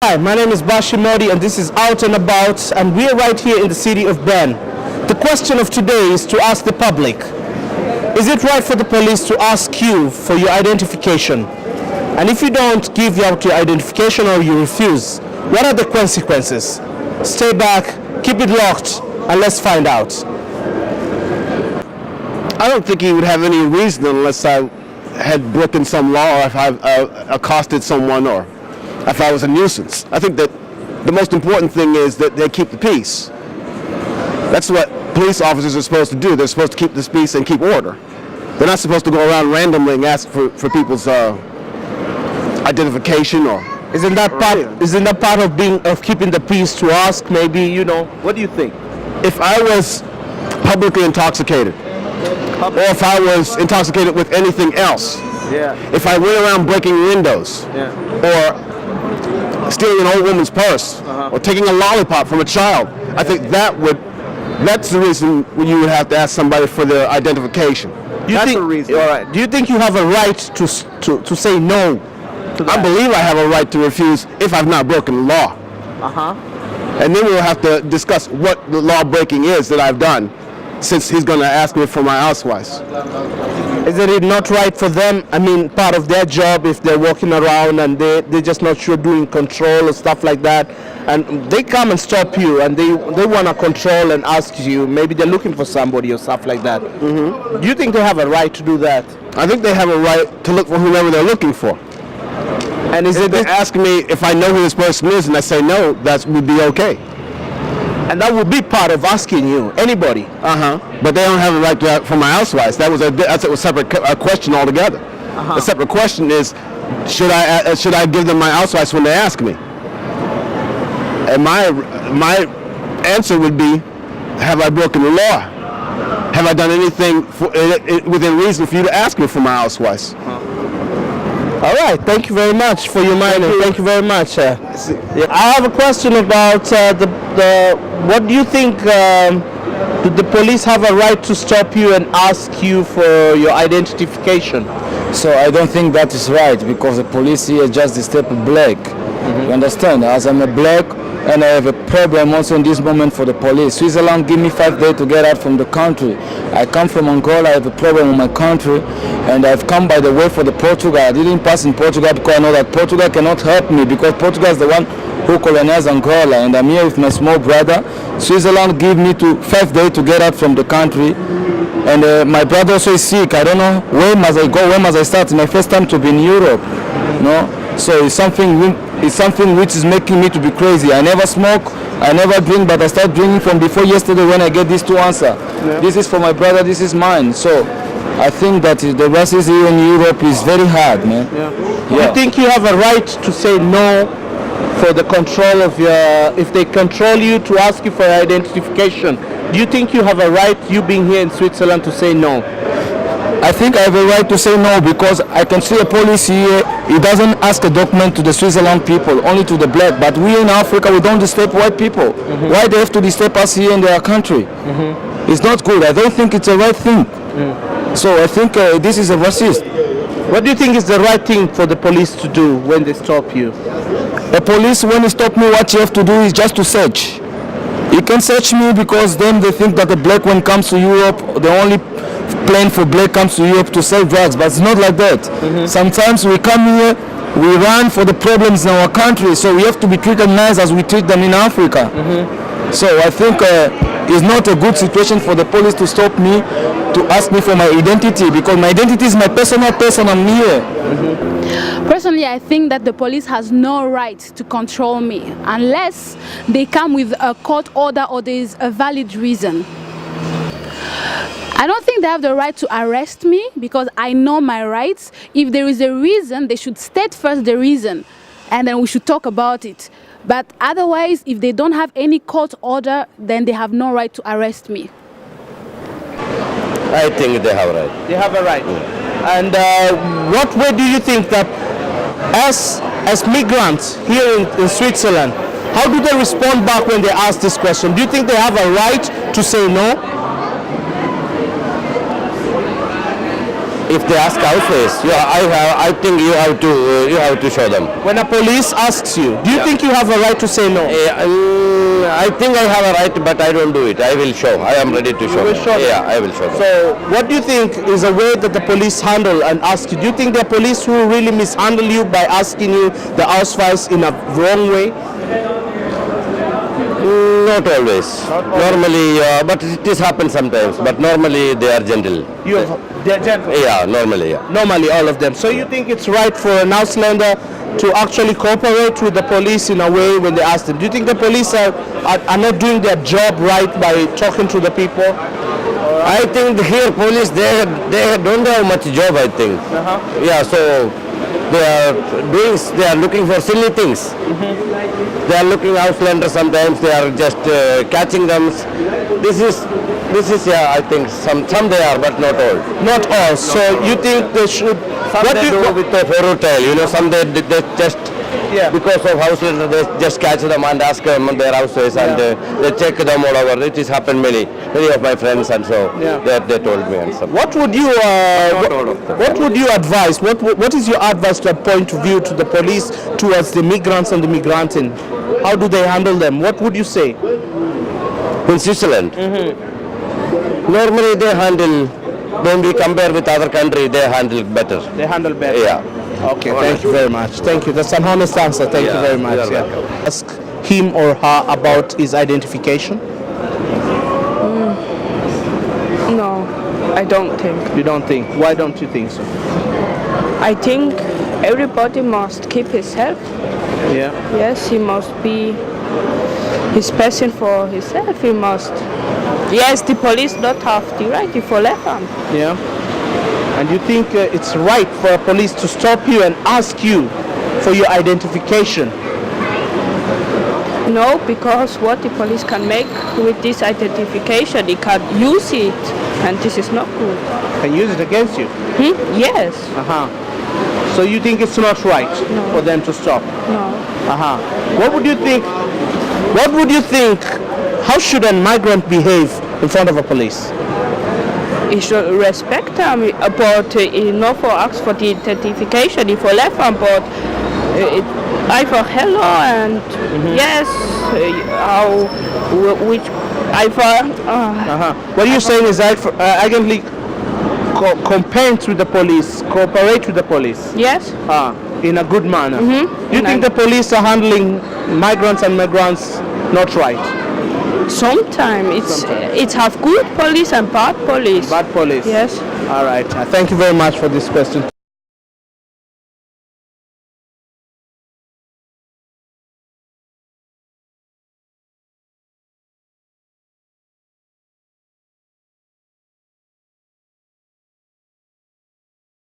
Hi, my name is Bashi Modi and this is Out and About, and we are right here in the city of Bern. The question of today is to ask the public, is it right for the police to ask you for your identification? And if you don't give out your identification or you refuse, what are the consequences? Stay back, keep it locked, and let's find out. I don't think he would have any reason unless I had broken some law, or if I accosted someone, or if I was a nuisance. I think that the most important thing is that they keep the peace. That's what police officers are supposed to do. They're supposed to keep this peace and keep order. They're not supposed to go around randomly and ask for people's identification or. Isn't that part of keeping the peace to ask? Maybe, what do you think? If I was publicly intoxicated, or if I was intoxicated with anything else, if I went around breaking windows, or stealing an old woman's purse, or taking a lollipop from a child, I think that's the reason you would have to ask somebody for their identification. That's the reason. All right. Do you think you have a right to say no to that? I believe I have a right to refuse if I've not broken the law. And then we'll have to discuss what the law breaking is that I've done, since he's going to ask me for my Ausweis. Isn't it not right for them? I mean, part of their job, if they're walking around and they're just not sure doing control or stuff like that, and they come and stop you and they want to control and ask you, maybe they're looking for somebody or stuff like that. Do you think they have a right to do that? I think they have a right to look for whoever they're looking for. And if they ask me if I know who this person is and I say no, that would be okay. And that would be part of asking you, anybody. But they don't have a right to for my Ausweis. That's a separate question altogether. The separate question is, should I give them my Ausweis when they ask me? And my answer would be, have I broken the law? Have I done anything within reason for you to ask me for my Ausweis? All right, thank you very much for your mind. Thank you very much. I have a question about what do you think, do the police have a right to stop you and ask you for your identification? So I don't think that is right, because the police here just disturb black. You understand? As I'm a black and I have a problem also in this moment for the police. Switzerland give me 5 days to get out from the country. I come from Angola, I have a problem in my country, and I've come by the way for the Portugal. I didn't pass in Portugal because I know that Portugal cannot help me, because Portugal is the one who colonized Angola, and I'm here with my small brother. Switzerland give me 5 days to get out from the country, and my brother also is sick. I don't know where must I go, where must I start. It's my first time to be in Europe, So it's something which is making me to be crazy. I never smoke, I never drink, but I start drinking from before yesterday when I get these two answers. This is for my brother, this is mine. So I think that the racism here in Europe is very hard, man. You think you have a right to say no for the control of if they control you, to ask you for identification? Do you think you have a right, you being here in Switzerland, to say no? I think I have a right to say no, because I can see a police here, he doesn't ask a document to the Switzerland people, only to the black. But we in Africa, we don't disturb white people. Why they have to disturb us here in their country? It's not good. I don't think it's the right thing. So I think this is a racist. What do you think is the right thing for the police to do when they stop you? The police, when they stop me, what you have to do is just to search. You can search me because then they think that the black one comes to Europe, the only plane for black comes to Europe to sell drugs, but it's not like that. Sometimes we come here, we run for the problems in our country, so we have to be treated nice as we treat them in Africa. So I think it's not a good situation for the police to stop me, to ask me for my identity, because my identity is my personal person. I'm here. Personally, I think that the police has no right to control me unless they come with a court order or there is a valid reason. I don't think they have the right to arrest me, because I know my rights. If there is a reason, they should state first the reason, and then we should talk about it. But otherwise, if they don't have any court order, then they have no right to arrest me. I think they have a right. They have a right. And what way do you think that as migrants here in Switzerland, how do they respond back when they ask this question? Do you think they have a right to say no? If they ask houses, I think you have to show them. When a police asks you, do you think you have a right to say no? I think I have a right, but I don't do it. I will show. I am ready to show. will them. show them? Yeah, I will show them. So, what do you think is a way that the police handle and ask you? Do you think there are police who really mishandle you by asking you the Ausweis in a wrong way? Not always. Normally, but it is happen sometimes. But normally they are gentle. They're gentle. Yeah, normally, yeah. Normally, all of them. So you think it's right for an Auslander to actually cooperate with the police in a way when they ask them? Do you think the police are not doing their job right by talking to the people? I think here police they don't have much job. I think. Yeah, so they are looking for silly things. They are looking Auslander sometimes. They are just catching them. This is yeah. I think some they are, but not all. Not all. So you think they should? What they do with the fairy you know, some they just because of Auslander they just catch them and ask them their houses and they check them all over. It has happened many of my friends and so they told me and stuff. What would you what would you advise? What is your advice to a point of view to the police towards the migrants and the migranten? How do they handle them? What would you say? In Switzerland, normally they handle. When we compare with other countries, they handle better. They handle better. Yeah. Okay. Thank you very much. Thank you. That's an honest answer. Thank you very much. You are welcome. Ask him or her about his identification. No, I don't think. You don't think? Why don't you think so? I think everybody must keep his health. Yeah. Yes, he must be his person for himself. He must. Yes, the police don't have the right to follow him. Yeah. And you think it's right for a police to stop you and ask you for your identification? No, because what the police can make with this identification, they can use it, and this is not good. Can use it against you? Yes. So you think it's not right for them to stop? No. What would you think? What would you think? How should a migrant behave in front of a police? He should respect them, but not for ask for the identification. If for left them, but I for hello and yes, how which I for. What you're saying is that actually compete with the police, cooperate with the police. Yes. In a good manner. Do you think the police are handling migrants and migrants not right? Sometimes it's have good police and bad police. Bad police. Yes. All right. Thank you very much for this question.